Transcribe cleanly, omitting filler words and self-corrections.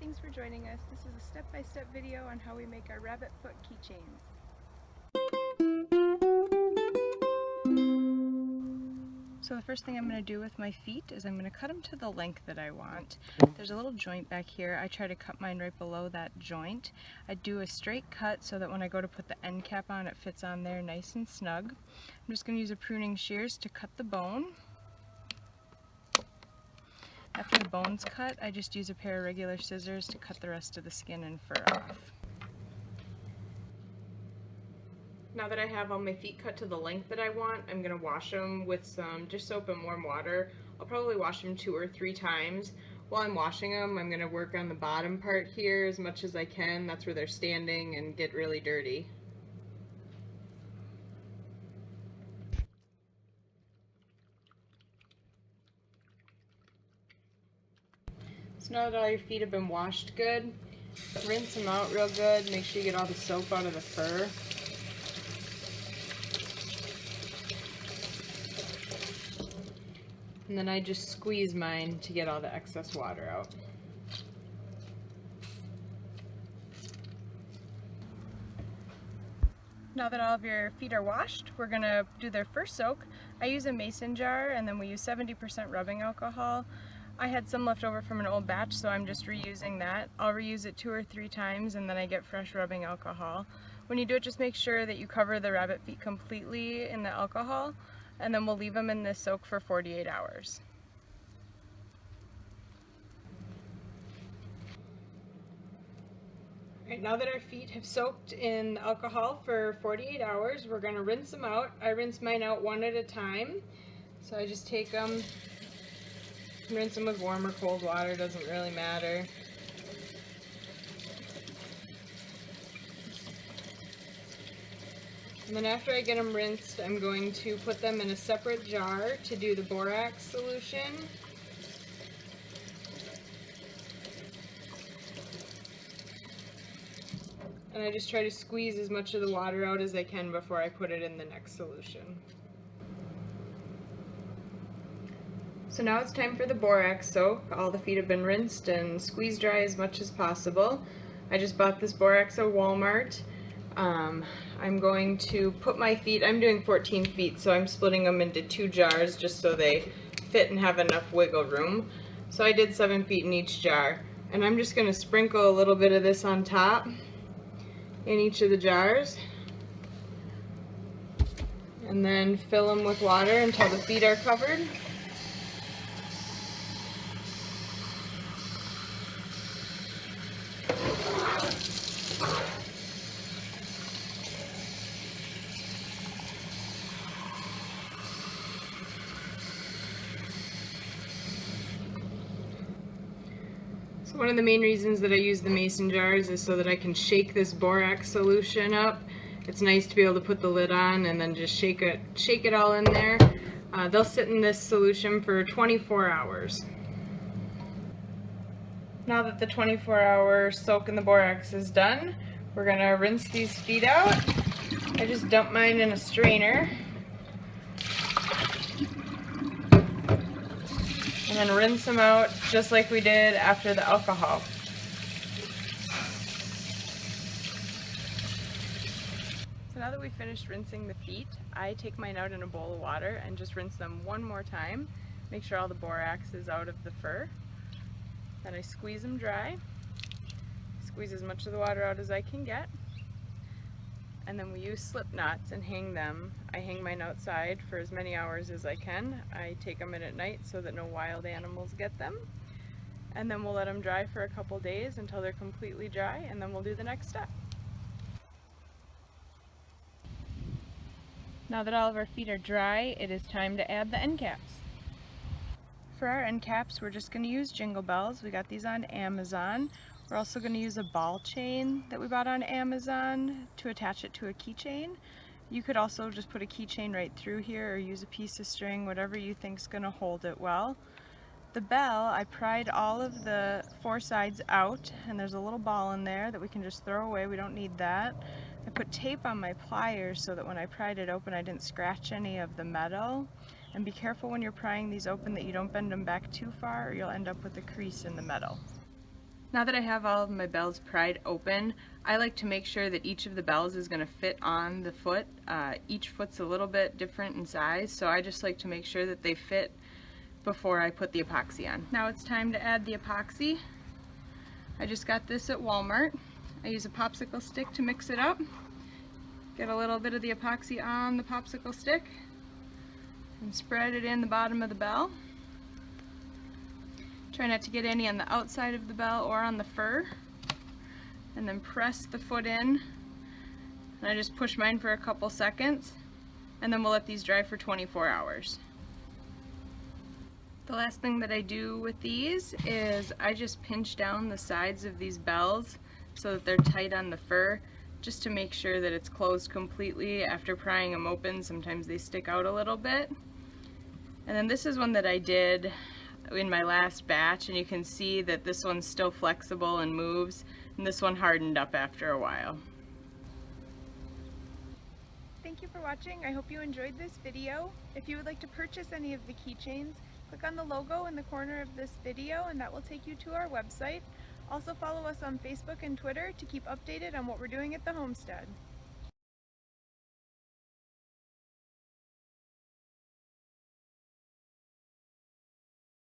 thanks for joining us. This is a step-by-step video on how we make our rabbit foot keychains. So the first thing I'm going to do with my feet is I'm going to cut them to the length that I want. There's a little joint back here. I try to cut mine right below that joint. I do a straight cut so that when I go to put the end cap on, it fits on there nice and snug. I'm just going to use a pruning shears to cut the bone. After the bone's cut, I just use a pair of regular scissors to cut the rest of the skin and fur off. Now that I have all my feet cut to the length that I want, I'm going to wash them with some dish soap and warm water. I'll probably wash them 2 or 3 times. While I'm washing them, I'm going to work on the bottom part here as much as I can. That's where they're standing and get really dirty. So now that all your feet have been washed good, rinse them out real good. Make sure you get all the soap out of the fur. And then I just squeeze mine to get all the excess water out. Now that all of your feet are washed, we're going to do their first soak. I use a mason jar and then we use 70% rubbing alcohol. I had some left over from an old batch, so I'm just reusing that. I'll reuse it 2 or 3 times and then I get fresh rubbing alcohol. When you do it, just make sure that you cover the rabbit feet completely in the alcohol, and then we'll leave them in this soak for 48 hours. Alright, now that our feet have soaked in the alcohol for 48 hours, we're going to rinse them out. I rinse mine out one at a time. So I just take them, rinse them with warm or cold water, doesn't really matter. And then after I get them rinsed, I'm going to put them in a separate jar to do the borax solution. And I just try to squeeze as much of the water out as I can before I put it in the next solution. So now it's time for the borax soak. All the feet have been rinsed and squeeze dry as much as possible. I just bought this borax at Walmart. I'm going to put my feet, I'm doing 14 feet, so I'm splitting them into 2 jars just so they fit and have enough wiggle room. So I did 7 feet in each jar. And I'm just going to sprinkle a little bit of this on top in each of the jars. And then fill them with water until the feet are covered. So one of the main reasons that I use the mason jars is so that I can shake this borax solution up. It's nice to be able to put the lid on and then just shake it all in there. They'll sit in this solution for 24 hours. Now that the 24-hour soak in the borax is done, we're going to rinse these feet out. I just dump mine in a strainer. And then rinse them out just like we did after the alcohol. So now that we've finished rinsing the feet, I take mine out in a bowl of water and just rinse them one more time. Make sure all the borax is out of the fur. Then I squeeze them dry. Squeeze as much of the water out as I can get. And then we use slip knots and hang them. I hang mine outside for as many hours as I can. I take them in at night so that no wild animals get them. And then we'll let them dry for a couple days until they're completely dry, and then we'll do the next step. Now that all of our feet are dry, it is time to add the end caps. For our end caps, we're just going to use jingle bells. We got these on Amazon. We're also going to use a ball chain that we bought on Amazon to attach it to a keychain. You could also just put a keychain right through here or use a piece of string, whatever you think is going to hold it well. The bell, I pried all of the 4 sides out, and there's a little ball in there that we can just throw away. We don't need that. I put tape on my pliers so that when I pried it open I didn't scratch any of the metal. And be careful when you're prying these open that you don't bend them back too far or you'll end up with a crease in the metal. Now that I have all of my bells pried open, I like to make sure that each of the bells is going to fit on the foot. Each foot's a little bit different in size, so I just like to make sure that they fit before I put the epoxy on. Now it's time to add the epoxy. I just got this at Walmart. I use a popsicle stick to mix it up. Get a little bit of the epoxy on the popsicle stick and spread it in the bottom of the bell. Try not to get any on the outside of the bell or on the fur. And then press the foot in. And I just push mine for a couple seconds. And then we'll let these dry for 24 hours. The last thing that I do with these is I just pinch down the sides of these bells so that they're tight on the fur, just to make sure that it's closed completely. After prying them open, sometimes they stick out a little bit. And then this is one that I did in my last batch, and you can see that this one's still flexible and moves, and this one hardened up after a while. Thank you for watching. I hope you enjoyed this video. If you would like to purchase any of the keychains, click on the logo in the corner of this video and that will take you to our website. Also follow us on Facebook and Twitter to keep updated on what we're doing at the homestead.